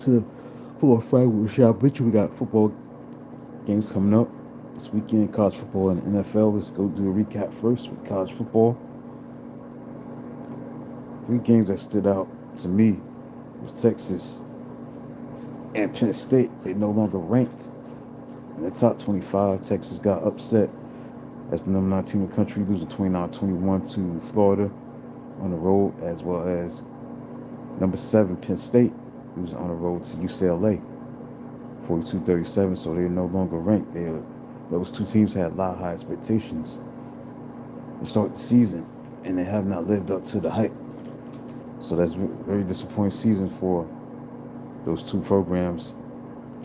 To for Friday with Rashad. Bet you we got football games coming up this weekend. College football and NFL. Let's go do a recap first with college football. Three games that stood out to me was Texas and Penn State. They no longer ranked in the top 25. Texas got upset as the number 9 team in the country, losing 29-21 to Florida on the road, as well as number 7 Penn State, who's on the road to UCLA, 42-37. So they're no longer ranked. Those two teams had a lot of high expectations to start the season, and they have not lived up to the hype. So that's a very disappointing season for those two programs.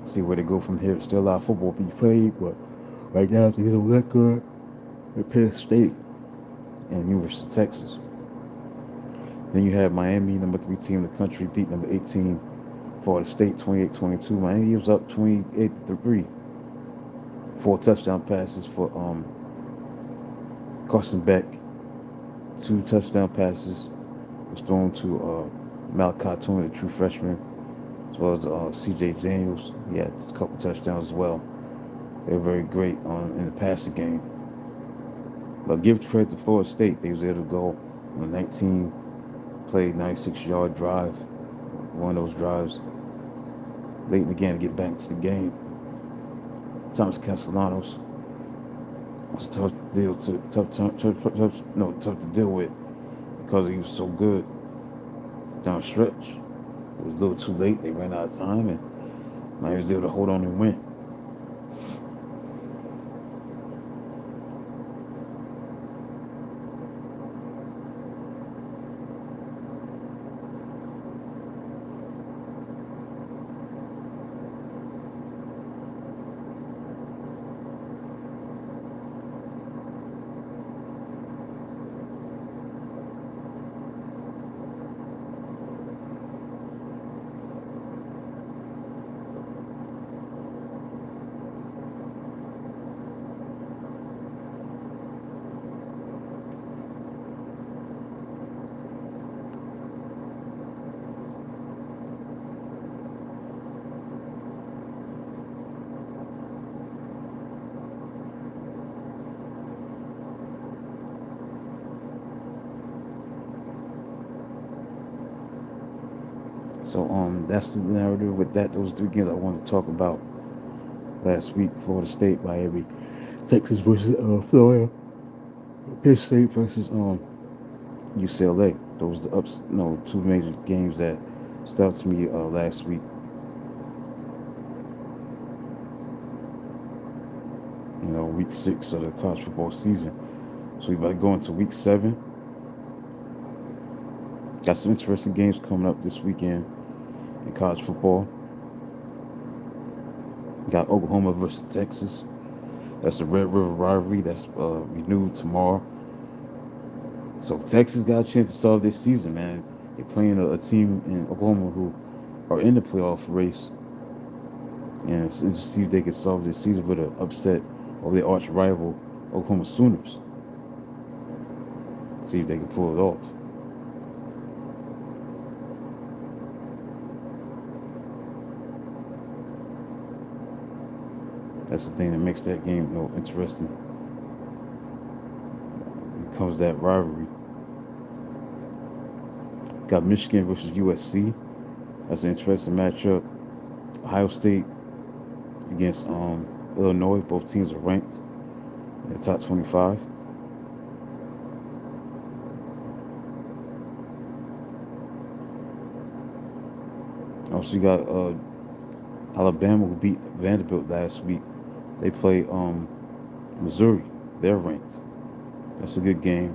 See where they go from here. Still a lot of football to be played, but right now they don't look good at Penn State and University of Texas. Then you have Miami, number 3 team in the country, beat number 18 Florida State 28-22. Miami was up 28-3. 4 touchdown passes for Carson Beck. 2 touchdown passes was thrown to Malachi Tune, the true freshman, as well as C.J. Daniels. He had a couple touchdowns as well. They were very great in the passing game. But give credit to Florida State. They was able to go on a 19-play, 96-yard drive. One of those drives late in the game to get back to the game. Thomas Castellanos was a tough to deal with because he was so good down the stretch. It was a little too late. They ran out of time, and Miami was able to hold on and win. So that's the narrative with that. Those three games I wanted to talk about last week: Florida State, Miami, Texas versus Florida, Penn State versus UCLA. Those are the two major games that stood out to me last week. Week 6 of the college football season. So we about to go into week 7. Got some interesting games coming up this weekend in college football. Got Oklahoma versus Texas. That's the Red River rivalry that's renewed tomorrow. So Texas got a chance to solve this season, man. They're playing a team in Oklahoma who are in the playoff race, and it's interesting to see if they can solve this season with an upset of their arch rival Oklahoma Sooners. See if they can pull it off. That's the thing that makes that game interesting. When it comes to that rivalry. Got Michigan versus USC. That's an interesting matchup. Ohio State against Illinois. Both teams are ranked in the top 25. Also, you got Alabama, who beat Vanderbilt last week. They play Missouri. They're ranked. That's a good game.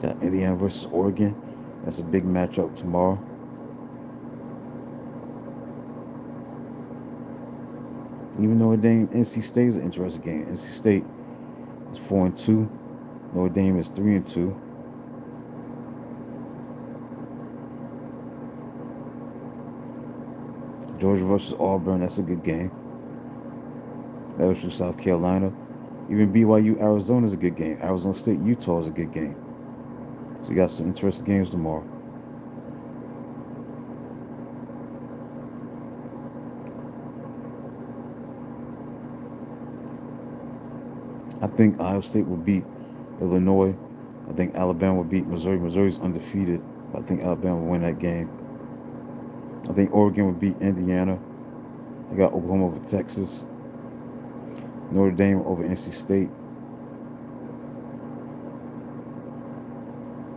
Got Indiana versus Oregon. That's a big matchup tomorrow. Even Notre Dame, NC State is an interesting game. NC State is 4-2. Notre Dame is 3-2. Georgia versus Auburn. That's a good game. LSU South Carolina. Even BYU Arizona is a good game. Arizona State Utah is a good game. So you got some interesting games tomorrow. I think Ohio State will beat Illinois. I think Alabama will beat Missouri. Missouri's undefeated. I think Alabama will win that game. I think Oregon will beat Indiana. I got Oklahoma over Texas. Notre Dame over NC State.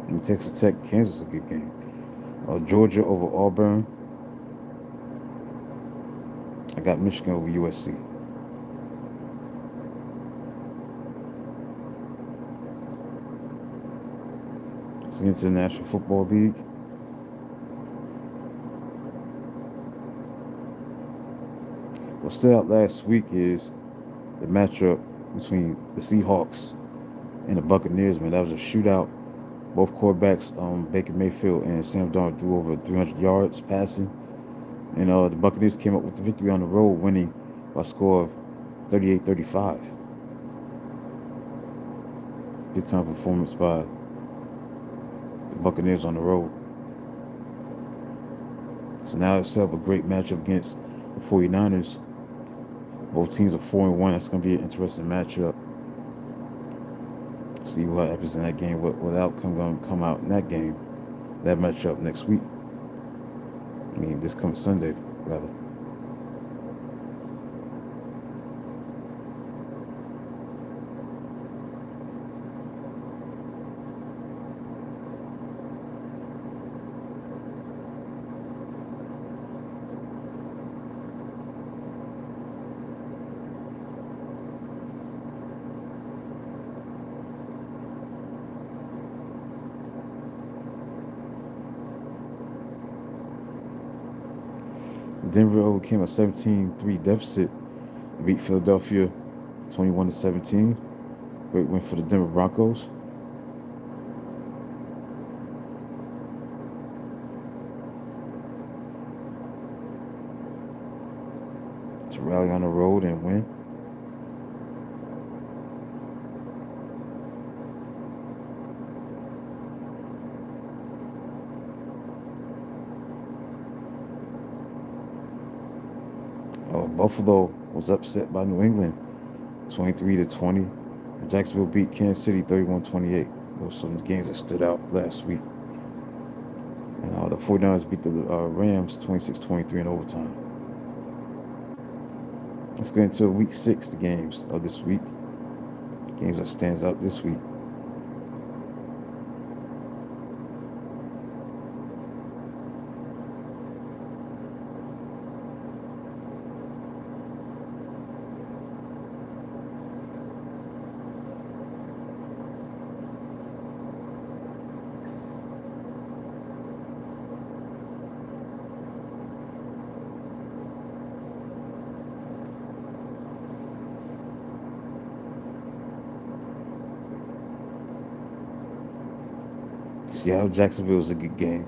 And Texas Tech, Kansas is a good game. Georgia over Auburn. I got Michigan over USC. It's into the National Football League. What stood out last week is the matchup between the Seahawks and the Buccaneers. Man, that was a shootout. Both quarterbacks, Baker Mayfield and Sam Darnold, threw over 300 yards passing. And the Buccaneers came up with the victory on the road, winning by a score of 38-35. Good time performance by the Buccaneers on the road. So now it's set up a great matchup against the 49ers. Both teams are 4-1. That's going to be an interesting matchup. See what happens in that game, what outcome going to come out in that game, that matchup next week. I mean, this coming Sunday, rather. Denver overcame a 17-3 deficit, beat Philadelphia 21-17. Great win for the Denver Broncos. To rally on the road and win. Buffalo was upset by New England 23-20. Jacksonville beat Kansas City 31-28. Those were some games that stood out last week. And the 49ers beat the Rams 26-23 in overtime. Let's get into week 6, the games of this week. Games that stands out this week. Seattle Jacksonville is a good game.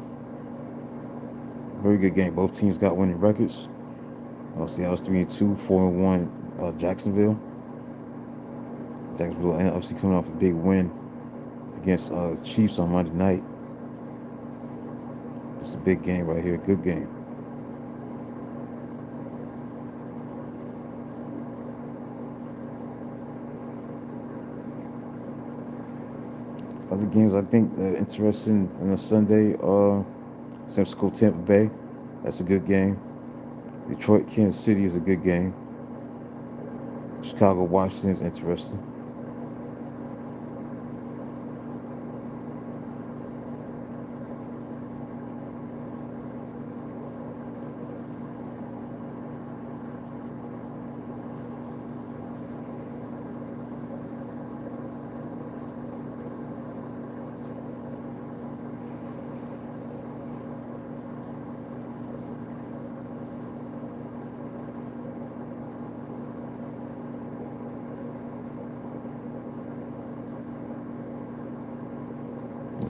Very good game. Both teams got winning records. Seattle's 3-2, 4-1. Jacksonville. Jacksonville obviously coming off a big win against Chiefs on Monday night. It's a big game right here. Good game. Other games I think that are interesting on a Sunday, San Francisco Tampa Bay. That's a good game. Detroit Kansas City is a good game. Chicago Washington is interesting.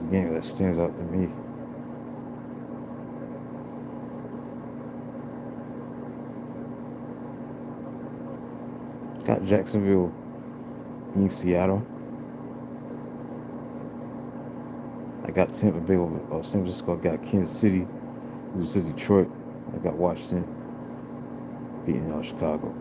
this game that stands out to me. Got Jacksonville in Seattle. I got Tampa Bay over San Francisco. I got Kansas City losing to Detroit. I got Washington beating Chicago.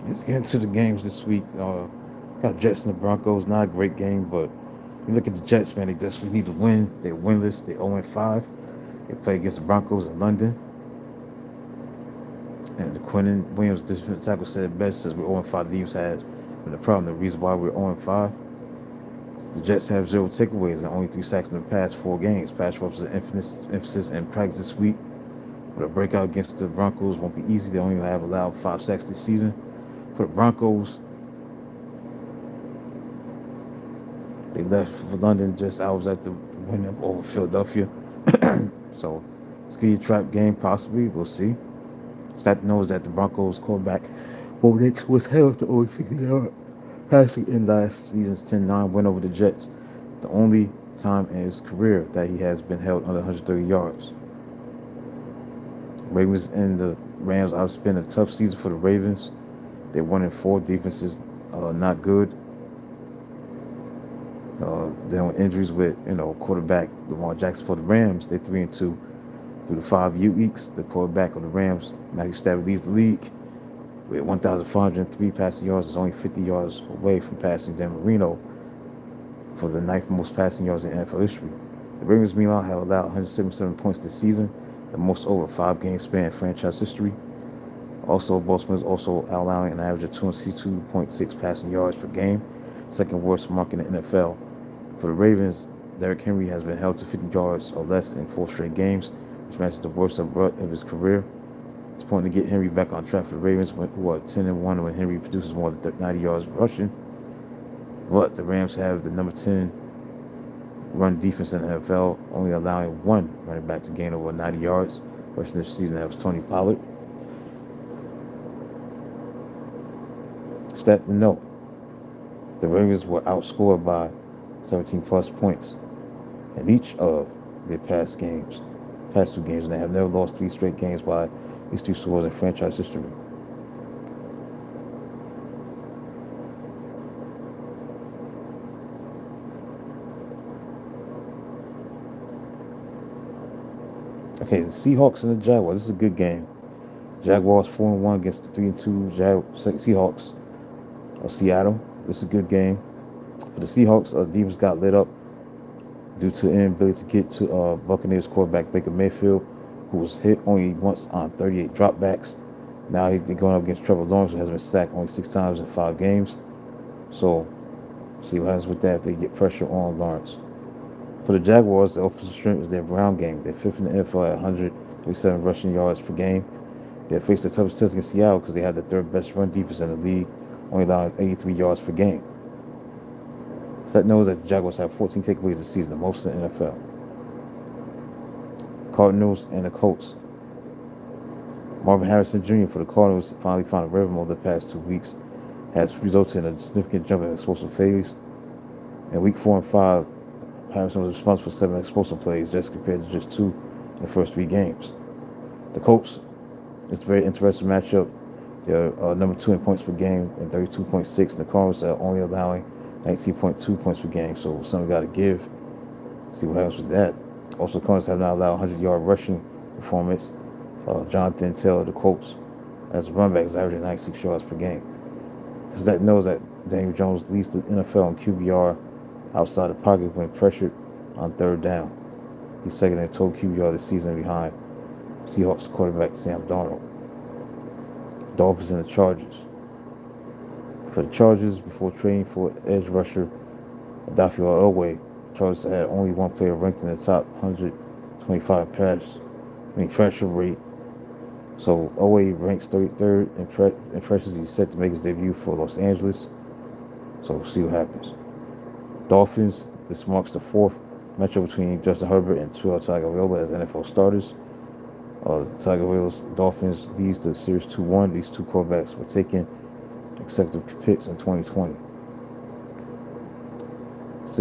Let's get into the games this week. Got Jets and the Broncos. Not a great game, but you look at the Jets, man. They desperately need to win. They're winless. They're 0-5. They play against the Broncos in London. And the Quentin Williams defensive tackle said it best, says we're 0-5. The Eagles has. But the problem, the reason why we're 0-5, the Jets have 0 takeaways and only 3 sacks in the past 4 games. Pass rush is an emphasis in practice this week. But a breakout against the Broncos won't be easy. They only have allowed 5 sacks this season. For the Broncos, they left for London just hours after winning over Philadelphia. So it's going to be a trap game, possibly. We'll see. Stat knows that the Broncos quarterback Bo Nix was held to only 60-yard passing in last season's 10-9 win over the Jets, the only time in his career that he has been held under 130 yards. Ravens and the Rams have been a tough season for the Ravens. They're 1-4. Defense is not good. They're on injuries with quarterback Lamar Jackson for the Rams. They're 3-2 through the 5 weeks. The quarterback of the Rams, Matthew Stafford, leads the league with 1,403 passing yards. Is only 50 yards away from passing Dan Marino for the 9th most passing yards in NFL history. The Ravens, meanwhile, have allowed 177 points this season, the most over a 5-game span in franchise history. Also, Baltimore is also allowing an average of 262.6 passing yards per game, second worst mark in the NFL. For the Ravens, Derrick Henry has been held to 50 yards or less in 4 straight games, which matches the worst of his career. It's important to get Henry back on track for the Ravens, who are 10-1 when Henry produces more than 90 yards rushing. But the Rams have the number 10 run defense in the NFL, only allowing 1 running back to gain over 90 yards. First this season, that was Tony Pollard. Stat to note: the Ravens were outscored by 17 plus points in each of their past 2 games, and they have never lost 3 straight games by these 2 scores in franchise history. Okay, the Seahawks and the Jaguars. This is a good game. Jaguars 4-1 against the 3-2 Seahawks of Seattle. This is a good game. For the Seahawks, defense got lit up due to inability to get to Buccaneers quarterback Baker Mayfield, who was hit only once on 38 dropbacks. Now he's going up against Trevor Lawrence, who has been sacked only 6 times in 5 games. So, see what happens with that if they get pressure on Lawrence. For the Jaguars, the offensive strength is their ground game. They're 5th in the NFL at 137 rushing yards per game. They faced the toughest test against Seattle because they had the 3rd best run defense in the league, only allowing 83 yards per game. Set knows that the Jaguars have 14 takeaways this season, the most in the NFL. Cardinals and the Colts. Marvin Harrison Jr. for the Cardinals finally found a rhythm over the past 2 weeks, has resulted in a significant jump in explosive plays. In week 4 and 5, Harrison was responsible for 7 explosive plays, just compared to just 2 in the first 3 games. The Colts, it's a very interesting matchup. They're number 2 in points per game and 32.6, and the Cardinals are only allowing 19.2 points per game, so something got to give. See what happens with that. Also, the Cardinals have not allowed 100-yard rushing performance Jonathan Taylor, the Colts, as a running back, is averaging 96 yards per game. Because that knows that Daniel Jones leads the NFL in QBR outside the pocket when pressured on third down. He's second in total QBR this season behind Seahawks quarterback Sam Darnold. Dolphins and the Chargers. For the Chargers, before trading for edge rusher Adafio Elway, the Chargers had only one player ranked in the top 125 pressure rate. So Elway ranks 33rd in pressures. He's set to make his debut for Los Angeles. So we'll see what happens. Dolphins, this marks the fourth matchup between Justin Herbert and Tua Tagovailoa as NFL starters. Tagovailoa's Dolphins leads the series 2-1. These two quarterbacks were taken executive picks in 2020.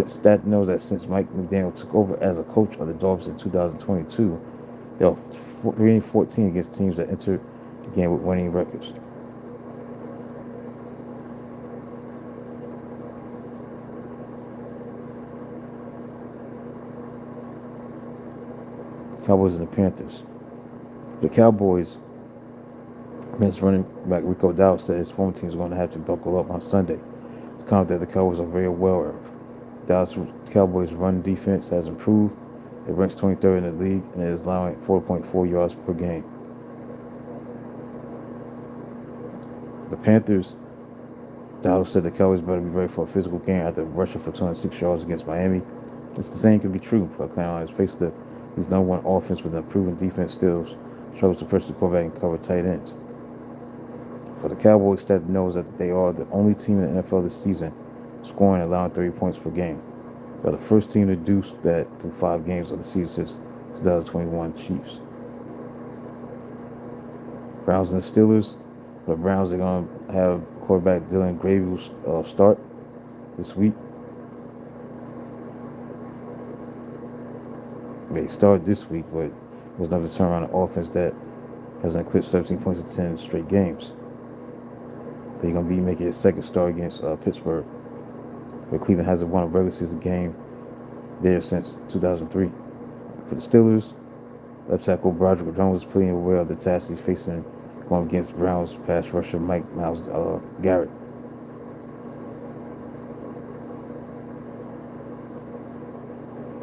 Stat knows that since Mike McDaniel took over as a coach of the Dolphins in 2022, they are 3-14 against teams that entered the game with winning records. Cowboys and the Panthers. The Cowboys, men's running back Rico Dowd said his former team is going to have to buckle up on Sunday. It's a comment that the Cowboys are very aware of. Dallas Cowboys' run defense has improved. It ranks 23rd in the league and it is allowing 4.4 yards per game. The Panthers, Dowd said the Cowboys better be ready for a physical game after rushing for 206 yards against Miami. It's the same can be true for Carolina's face the his number one offense with an improving defense still struggles to pressure the quarterback and cover tight ends. For the Cowboys, stat knows that they are the only team in the NFL this season scoring and allowing 30 points per game. They're the first team to do that through 5 games of the season since 2021 Chiefs. Browns and the Steelers. For the Browns, they're going to have quarterback Dylan Gabriel start this week. They started this week, but it was enough to turn around an offense that has eclipsed 17 points in 10 straight games. They're going to be making his second start against Pittsburgh, where Cleveland hasn't won a regular season game there since 2003. For the Steelers, left tackle Broderick Jones is pretty aware of the task he's facing going against Browns pass rusher Mike Miles Garrett.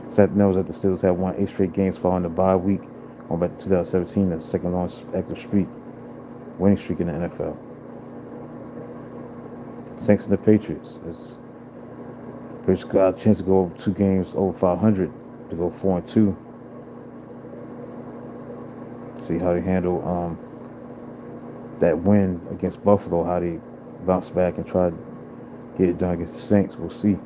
Seth knows that the Steelers have won 8 straight games following the bye week, going back to 2017, the second longest active winning streak in the NFL. Saints and the Patriots. Patriots got a chance to go 2 games over 500 to go 4-2. See how they handle that win against Buffalo, how they bounce back and try to get it done against the Saints. We'll see.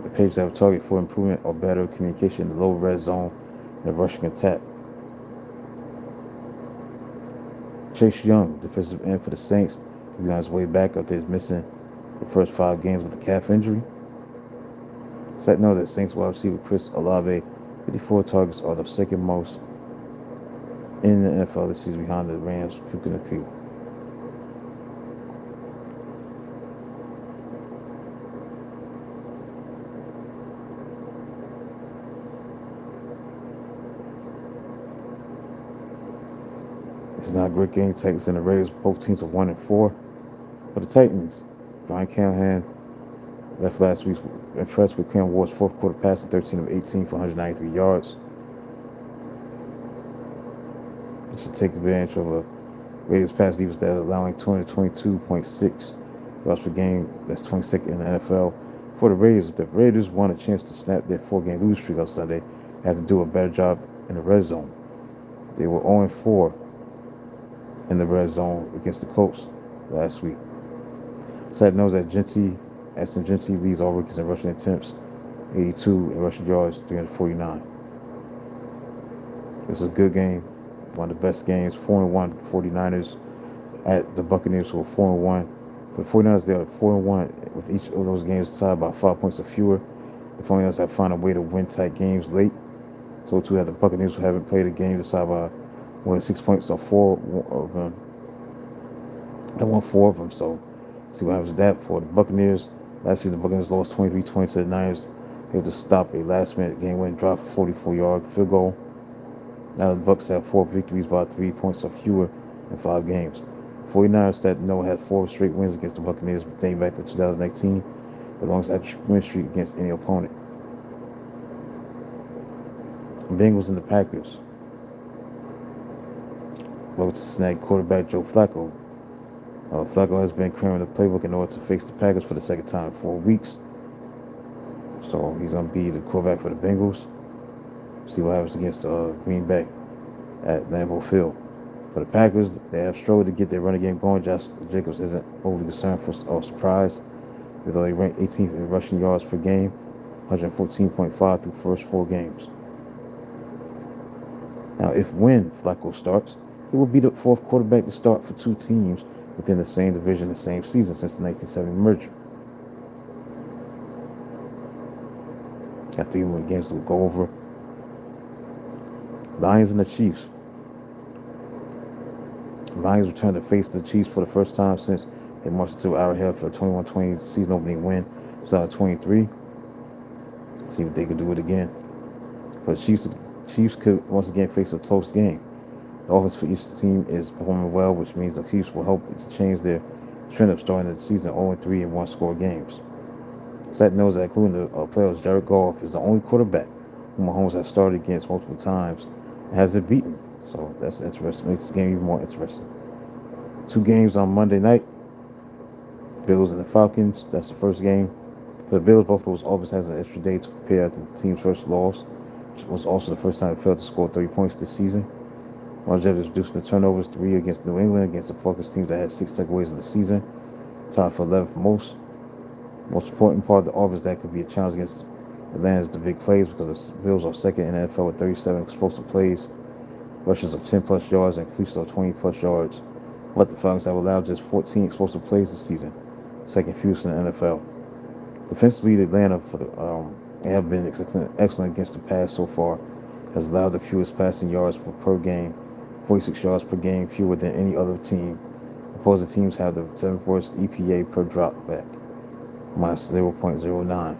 The Patriots have a target for improvement or better communication in the low red zone and the rushing attack. Chase Young, defensive end for the Saints, will be on his way back after he's missing the first 5 games with a calf injury. Seth knows that Saints wide receiver Chris Olave, 54 targets, are the second most in the NFL this season behind the Rams, Puka Nakua. It's not a great game. Titans and the Raiders, both teams are 1-4. For the Titans, Brian Callahan left last week impressed with Cam Ward's fourth quarter passing, 13 of 18 for 193 yards. He should take advantage of a Raiders pass defense that is allowing 222.6 yards per game. That's 22nd in the NFL. For the Raiders, if the Raiders want a chance to snap their 4-game losing streak on Sunday, they have to do a better job in the red zone. They were 0-4 in the red zone against the Colts last week. Sad knows that Aston Gentry leads all rookies in rushing attempts, 82 in rushing yards, 349. This is a good game, one of the best games. 4-1 49ers at the Buccaneers, who are 4-1. For the 49ers, they are 4-1 with each of those games decided by 5 points or fewer. The 49ers have found a way to win tight games late. So too have the Buccaneers, who haven't played a game decided by more than 6 points or 4 of them. They won 4 of them, so see what happens with that. For the Buccaneers, last season the Buccaneers lost 23-20 to the Niners. able to stop a last-minute game-winning drive for 44-yard field goal. Now the Bucks have 4 victories by 3 points or fewer in 5 games. 49ers that had 4 straight wins against the Buccaneers dating back to 2019, the longest win streak against any opponent. The Bengals and the Packers. Bucks snag quarterback Joe Flacco. Flacco has been clearing the playbook in order to face the Packers for the second time in 4 weeks. So he's going to be the quarterback for the Bengals. See what happens against Green Bay at Lambeau Field. For the Packers, they have struggled to get their running game going. Josh Jacobs isn't overly concerned for surprise, with only ranked 18th in rushing yards per game, 114.5 through first 4 games. Now, when Flacco starts, he will be the 4th quarterback to start for 2 teams within the same division the same season since the 1970 merger. Got 3 more games to go over. Lions and the Chiefs. Lions return to face the Chiefs for the first time since they marched to Arrowhead for a 21-20 season opening win, 2023. See if they could do it again. But the Chiefs could once again face a close game. The offense for each team is performing well, which means the Chiefs will help to change their trend of starting the season 0-3 in one-score games. Stat knows that including the playoffs, Jared Goff is the only quarterback who Mahomes has started against multiple times and hasn't beaten. So that's interesting. Makes this game even more interesting. 2 games on Monday night. Bills and the Falcons. That's the first game. For the Bills, both of those offense has an extra day to prepare after the team's first loss, which was also the first time it failed to score 30 points this season. Rashad is reducing the turnovers 3 against New England, against the Falcons team that had 6 takeaways in the season. Tied for 11th most. Most important part of the offense that could be a challenge against Atlanta is the big plays, because the Bills are second in the NFL with 37 explosive plays, rushes of 10-plus yards, and completions of 20-plus yards. But the Falcons have allowed just 14 explosive plays this season, second fewest in the NFL. Defensively, Atlanta they have been excellent against the pass so far, has allowed the fewest passing yards per game, 46 yards per game, fewer than any other team. Opposing teams have the 7th worst EPA per drop back, minus 0.09.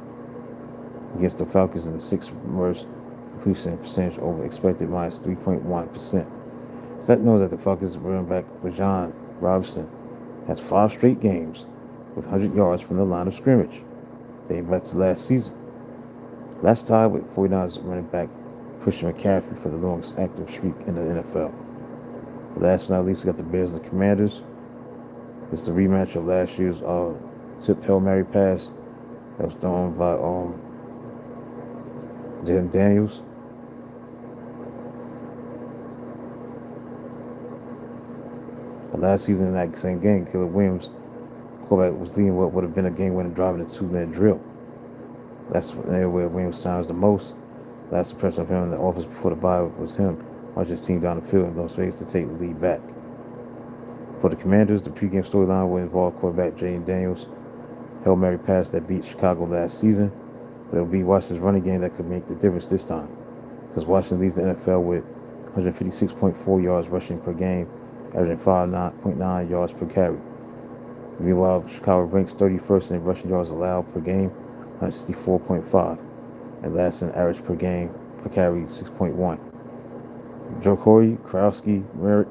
Against the Falcons in the 6th worst completion percentage over expected, minus 3.1%. Stat knows that the Falcons running back Bijan Robinson has 5 straight games with 100 yards from the line of scrimmage, dating back to last season. Last tied with 49ers running back Christian McCaffrey for the longest active streak in the NFL. Last but not least, we got the Bears and the Commanders. This is the rematch of last year's tip Hail Mary pass that was thrown by Jayden Daniels. Last season in that same game, Caleb Williams, quarterback, was leading what would have been a game-winning drive in a 2-minute drill. That's where Williams shines the most. Last impression of him in the office before the bye was him watching his team down the field in Las Vegas to take the lead back. For the Commanders, the pregame storyline will involve quarterback Jayden Daniels' Hail Mary pass that beat Chicago last season, but it will be Washington's running game that could make the difference this time, because Washington leads the NFL with 156.4 yards rushing per game, averaging 5.9 yards per carry. Meanwhile, Chicago ranks 31st in rushing yards allowed per game, 164.5, and last in average per game per carry, 6.1. Joe Krowski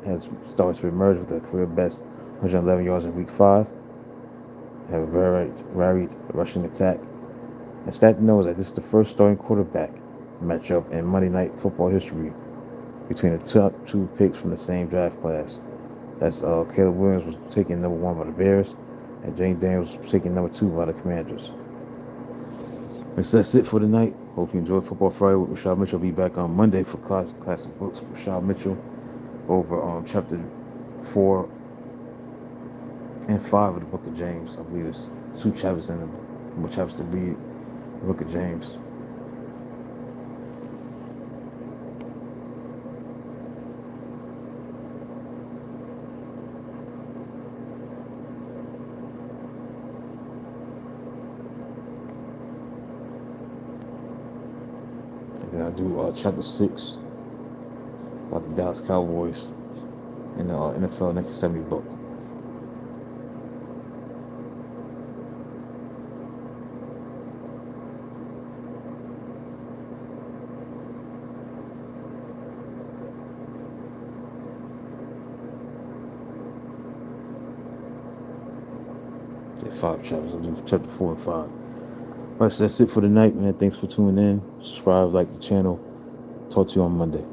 has started to emerge with a career best 111 yards in Week 5. Have a very varied rushing attack. And Stat knows that this is the first starting quarterback matchup in Monday Night Football history between the top 2 picks from the same draft class. That's Caleb Williams was taken number 1 by the Bears, and Jayden Daniels was taken number 2 by the Commanders. That's it for tonight. Hope you enjoyed Football Friday with Rashad Mitchell. I'll be back on Monday for Classic Books with Rashad Mitchell over chapter 4 and 5 of the Book of James. I believe there's 2 chapters in the chapters to read the Book of James. Then I do chapter 6 about the Dallas Cowboys in the NFL 1970 book. Yeah, 5 chapters. I'm doing chapter 4 and 5. All right, so that's it for tonight, man. Thanks for tuning in. Subscribe, like the channel. Talk to you on Monday.